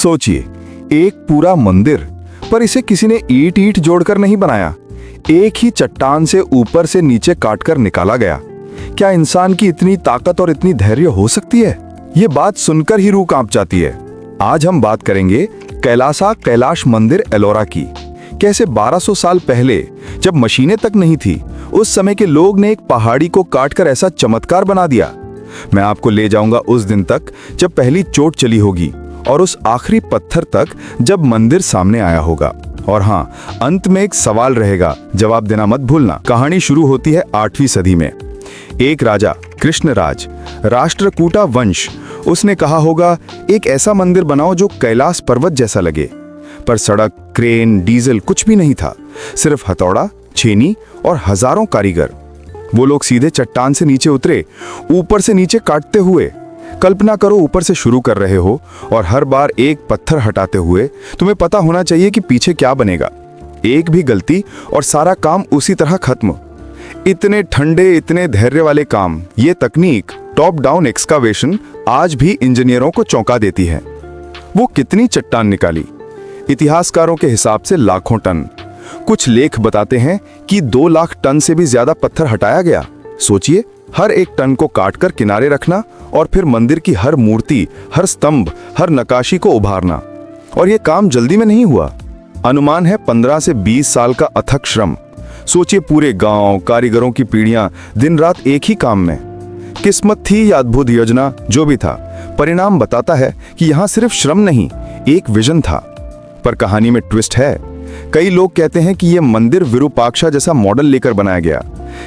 सोचिए, एक पूरा मंदिर, पर इसे किसी ने ईंट ईंट जोड़कर नहीं बनाया। एक ही चट्टान से ऊपर से नीचे काटकर निकाला गया। क्या इंसान की इतनी ताकत और इतनी धैर्य हो सकती है? ये बात सुनकर ही रूह कांप जाती है। आज हम बात करेंगे कैलाश मंदिर एलोरा की। कैसे 1200 साल पहले, जब मशीनें तक नहीं थी, उस समय के लोग ने एक पहाड़ी को काटकर ऐसा चमत्कार बना दिया। मैं आपको ले जाऊंगा उस दिन तक जब पहली चोट चली होगी, और उस आखिरी पत्थर तक जब मंदिर सामने आया होगा। और हाँ, अंत में एक सवाल रहेगा, जवाब देना मत भूलना। कहानी शुरू होती है 8वीं सदी में। एक राजा कृष्णराज, राष्ट्रकूटा वंश, उसने कहा होगा, एक ऐसा मंदिर बनाओ जो कैलाश पर्वत जैसा लगे। पर सड़क, क्रेन, डीजल कुछ भी नहीं था। सिर्फ हथौड़ा, छेनी और हजारों कारीगर। वो लोग सीधे चट्टान से नीचे उतरे, ऊपर से नीचे काटते हुए। कल्पना करो, ऊपर से शुरू कर रहे हो और हर बार एक पत्थर हटाते हुए तुम्हें पता होना चाहिए कि पीछे क्या बनेगा। एक भी गलती और सारा काम उसी तरह खत्म। इतने ठंडे, इतने धैर्य वाले काम, ये तकनीक टॉप डाउन एक्सकावेशन आज भी इंजीनियरों को चौंका देती है। वो कितनी चट्टान निकाली? इतिहासकारों के हिसाब से लाखों टन। कुछ लेख बताते हैं कि 2 लाख टन से भी ज्यादा पत्थर हटाया गया। सोचिए, हर एक टन को काटकर किनारे रखना और फिर मंदिर की हर मूर्ति, हर स्तंभ, हर नक्काशी को उभारना। और यह काम जल्दी में नहीं हुआ। अनुमान है 15 से 20 साल का अथक श्रम। सोचिए, पूरे गांव, कारीगरों की पीढ़ियां दिन रात एक ही काम में। किस्मत थी या अद्भुत योजना, जो भी था, परिणाम बताता है कि यहां सिर्फ श्रम नहीं, एक विजन था। पर कहानी में ट्विस्ट है। कई लोग कहते हैं कि यह मंदिर विरूपाक्षा जैसा मॉडल लेकर बनाया गया,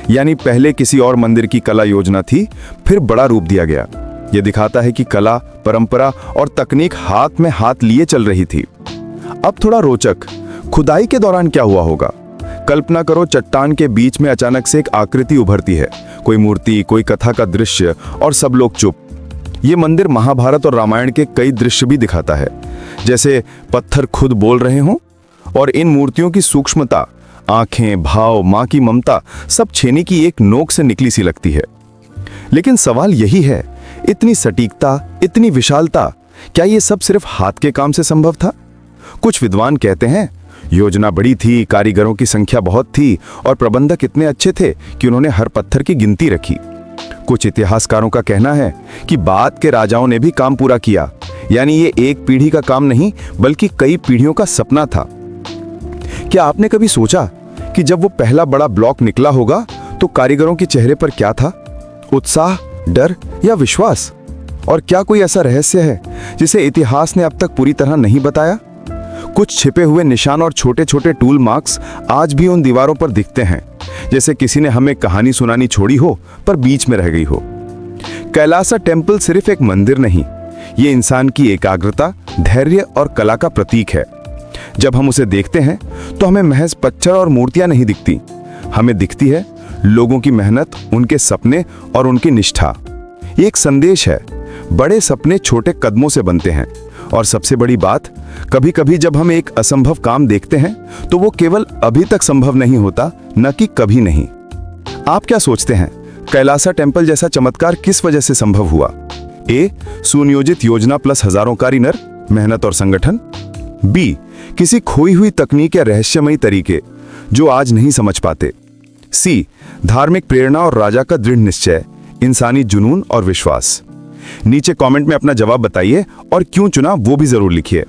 यानी पहले किसी और मंदिर की कला योजना थी, फिर बड़ा रूप दिया गया। यह दिखाता है कि कला, परंपरा और तकनीक हाथ में हाथ लिए चल रही थी। अब थोड़ा रोचक, खुदाई के दौरान क्या हुआ होगा? कल्पना करो, चट्टान के बीच में अचानक से एक आकृति उभरती है, कोई मूर्ति, कोई कथा का दृश्य, और सब लोग चुप। ये मंदिर महाभारत और रामायण के कई दृश्य भी दिखाता है, जैसे पत्थर खुद बोल रहे हों। और इन मूर्तियों की सूक्ष्मता, आंखें, भाव, मां की ममता, सब छेनी की एक नोक से निकली सी लगती है। लेकिन सवाल यही है, इतनी सटीकता, इतनी विशालता, क्या ये सब सिर्फ हाथ के काम से संभव था? कुछ विद्वान कहते हैं योजना बड़ी थी, कारीगरों की संख्या बहुत थी और प्रबंधक इतने अच्छे थे कि उन्होंने हर पत्थर की गिनती रखी। कुछ इतिहासकारों का कहना है कि बाद के राजाओं ने भी काम पूरा किया, यानी ये एक पीढ़ी का काम नहीं बल्कि कई पीढ़ियों का सपना था। क्या आपने कभी सोचा कि जब वो पहला बड़ा ब्लॉक निकला होगा तो कारीगरों के चेहरे पर क्या था? उत्साह, डर या विश्वास? और क्या कोई ऐसा रहस्य है जिसे इतिहास ने अब तक पूरी तरह नहीं बताया? कुछ छिपे हुए निशान और छोटे छोटे टूल मार्क्स आज भी उन दीवारों पर दिखते हैं, जैसे किसी ने हमें कहानी सुनानी छोड़ी हो पर बीच में रह गई हो। कैलासा टेम्पल सिर्फ एक मंदिर नहीं, ये इंसान की एकाग्रता, धैर्य और कला का प्रतीक है। जब हम उसे देखते हैं तो हमें महज पत्थर और मूर्तियां नहीं दिखती, हमें दिखती है लोगों की मेहनत, उनके सपने और उनकी निष्ठा। ये एक संदेश है, बड़े सपने छोटे कदमों से बनते हैं। और सबसे बड़ी बात, कभी कभी जब हम एक असंभव काम देखते हैं तो वो केवल अभी तक संभव नहीं होता, न कि कभी नहीं। आप क्या सोचते हैं, कैलासा टेम्पल जैसा चमत्कार किस वजह से संभव हुआ? ए, सुनियोजित योजना प्लस हजारों कारीगर, मेहनत और संगठन। बी, किसी खोई हुई तकनीक या रहस्यमयी तरीके जो आज नहीं समझ पाते। सी, धार्मिक प्रेरणा और राजा का दृढ़ निश्चय, इंसानी जुनून और विश्वास। नीचे कमेंट में अपना जवाब बताइए और क्यों चुना वो भी जरूर लिखिए।